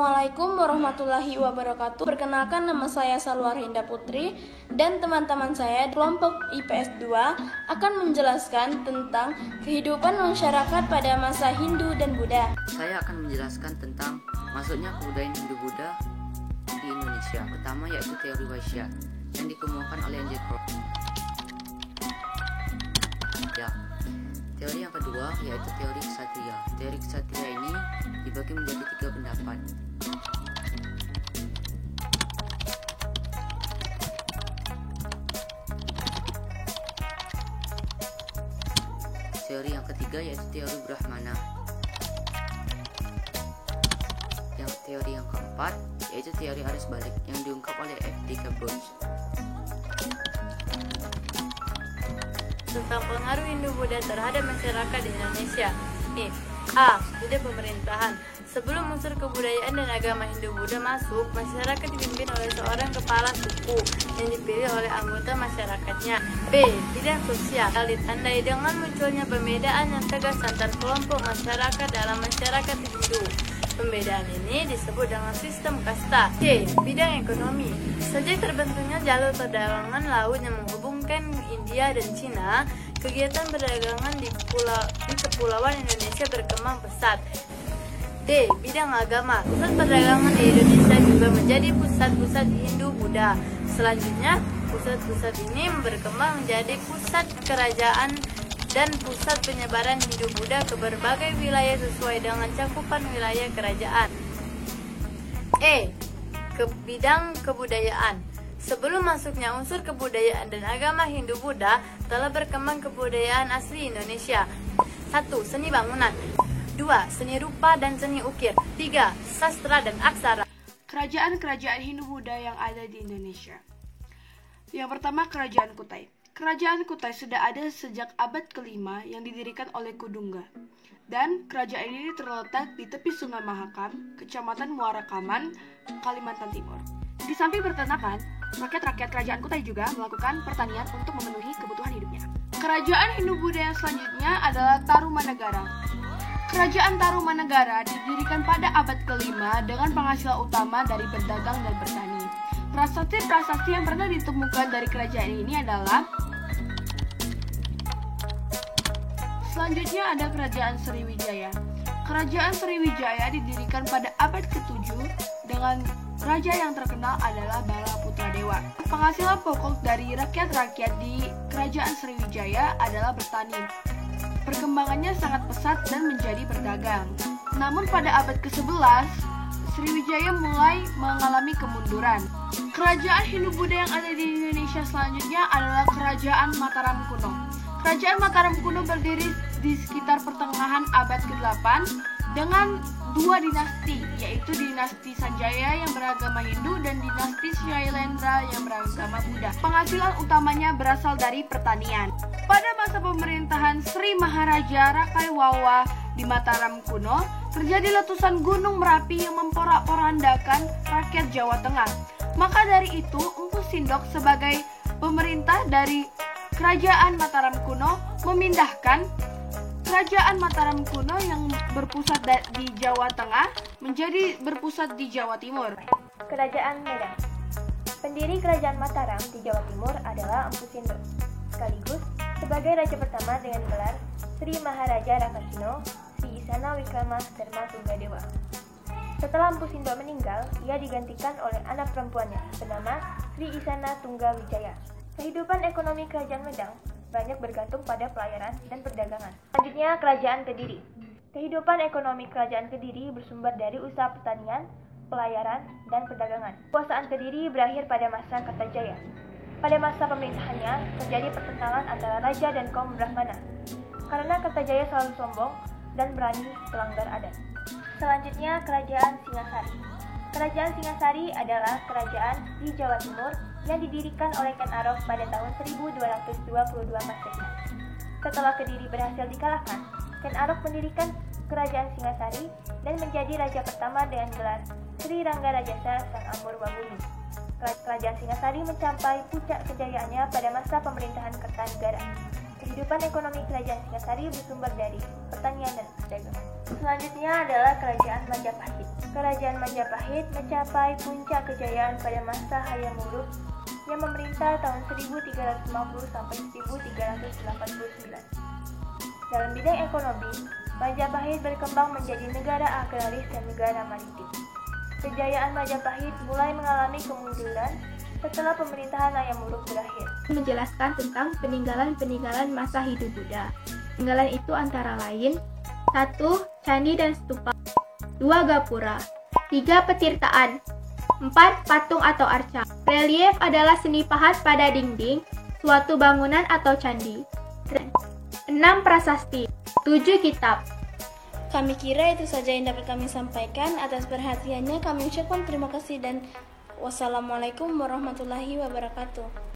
Assalamualaikum warahmatullahi wabarakatuh. Perkenalkan, nama saya Salwa Rinda Putri dan teman-teman saya kelompok IPS 2 akan menjelaskan tentang kehidupan masyarakat pada masa Hindu dan Buddha. Saya akan menjelaskan tentang masuknya kebudayaan Hindu-Buddha di Indonesia. Pertama yaitu teori Vaishya yang dikemukakan oleh Angel Crow. Teori yang kedua yaitu teori Ksatria. Teori Ksatria ini dibagi menjadi 3 pendapat. Teori yang ketiga yaitu teori Brahmana. Yang teori yang keempat yaitu teori arus balik yang diungkap oleh F.D. Bruns. Tentang pengaruh Hindu-Buddha terhadap masyarakat di Indonesia. A. Budaya pemerintahan. Sebelum unsur kebudayaan dan agama Hindu-Buddha masuk, masyarakat dipimpin oleh seorang kepala suku yang dipilih oleh anggota masyarakatnya. B. Bidang sosial. Ditandai dengan munculnya pembedaan yang tegas antar kelompok masyarakat dalam masyarakat Hindu. Pembedaan ini disebut dengan sistem kasta. C. Bidang ekonomi. Sejak terbentuknya jalur perdagangan laut yang menghubungkan India dan Cina, kegiatan perdagangan di kepulauan Indonesia berkembang pesat. D. Bidang agama. Pusat perdagangan di Indonesia juga menjadi pusat-pusat Hindu-Buddha. Selanjutnya, pusat-pusat ini berkembang menjadi pusat kerajaan dan pusat penyebaran Hindu-Buddha ke berbagai wilayah sesuai dengan cakupan wilayah kerajaan. E. Bidang kebudayaan. Sebelum masuknya unsur kebudayaan dan agama Hindu-Buddha, telah berkembang kebudayaan asli Indonesia. 1. Seni bangunan. 2. Seni rupa dan seni ukir. 3. Sastra dan aksara. Kerajaan-kerajaan Hindu-Buddha yang ada di Indonesia. Yang pertama, Kerajaan Kutai. Kerajaan Kutai sudah ada sejak abad ke-5 yang didirikan oleh Kudungga. Dan kerajaan ini terletak di tepi Sungai Mahakam, Kecamatan Muara Kaman, Kalimantan Timur. Di samping peternakan, rakyat-rakyat kerajaan Kutai juga melakukan pertanian untuk memenuhi kebutuhan hidupnya. Kerajaan Hindu-Buddha yang selanjutnya adalah Tarumanagara. Kerajaan Tarumanagara didirikan pada abad ke-5 dengan penghasilan utama dari berdagang dan bertani. Prasasti-prasasti yang pernah ditemukan dari kerajaan ini adalah: selanjutnya ada Kerajaan Sriwijaya. Kerajaan Sriwijaya didirikan pada abad ke-7 dengan raja yang terkenal adalah Balaputradewa. Penghasilan pokok dari rakyat-rakyat di Kerajaan Sriwijaya adalah bertani. Perkembangannya sangat pesat dan menjadi berdagang. Namun pada abad ke-11, Sriwijaya mulai mengalami kemunduran. Kerajaan Hindu-Buddha yang ada di Indonesia selanjutnya adalah Kerajaan Mataram kuno. Kerajaan Mataram kuno berdiri di sekitar pertengahan abad ke-8 dengan 2 dinasti, yaitu dinasti Sanjaya yang beragama Hindu dan dinasti Shailendra yang beragama Buddha. Penghasilan utamanya berasal dari pertanian. Pada masa pemerintahan Sri Maharaja Rakaiwawa di Mataram kuno, terjadi letusan Gunung Merapi yang memporak-porandakan rakyat Jawa Tengah. Maka dari itu, Empu Sindok sebagai pemerintah dari Kerajaan Mataram kuno memindahkan Kerajaan Mataram kuno yang berpusat di Jawa Tengah menjadi berpusat di Jawa Timur. Kerajaan Medan. Pendiri Kerajaan Mataram di Jawa Timur adalah Empu Sindok, sekaligus sebagai raja pertama dengan gelar Sri Maharaja Rakasino Sri Isana Wikrama Dharma Tunggadewa. Setelah Empu Sindok meninggal, ia digantikan oleh anak perempuannya bernama Sri Isana Tunggawijaya. Kehidupan ekonomi Kerajaan Medan banyak bergantung pada pelayaran dan perdagangan. Selanjutnya, Kerajaan Kediri. Kehidupan ekonomi Kerajaan Kediri bersumber dari usaha pertanian, pelayaran, dan perdagangan. Kekuasaan Kediri berakhir pada masa Kertajaya. Pada masa pemerintahannya, terjadi pertentangan antara raja dan kaum Brahmana, karena Kertajaya selalu sombong dan berani melanggar adat. Selanjutnya, Kerajaan Singasari. Kerajaan Singasari adalah kerajaan di Jawa Timur yang didirikan oleh Ken Arok pada tahun 1222 Masehi. Setelah Kediri berhasil dikalahkan, Ken Arok mendirikan Kerajaan Singasari dan menjadi raja pertama dengan gelar Sri Ranggarajasa Sang Amurwahulu. Kerajaan Singasari mencapai puncak kejayaannya pada masa pemerintahan Kertanegara. Kehidupan ekonomi kerajaan Singasari bersumber dari pertanian dan perdagangan. Selanjutnya adalah Kerajaan Majapahit. Kerajaan Majapahit mencapai puncak kejayaan pada masa Hayam Wuruk yang memerintah tahun 1350 sampai 1389. Dalam bidang ekonomi, Majapahit berkembang menjadi negara agraris dan negara maritim. Kejayaan Majapahit mulai mengalami kemunduran setelah pemerintahan Hayam Wuruk berakhir. Menjelaskan tentang peninggalan-peninggalan masa hidup Buddha. Peninggalan itu antara lain 1. Candi dan stupa, 2. Gapura, 3. Petirtaan, 4. Patung atau arca. Relief adalah seni pahat pada dinding suatu bangunan atau candi. 6. Prasasti, 7. Kitab. Kami kira itu saja yang dapat kami sampaikan. Atas perhatiannya kami ucapkan terima kasih dan wassalamualaikum warahmatullahi wabarakatuh.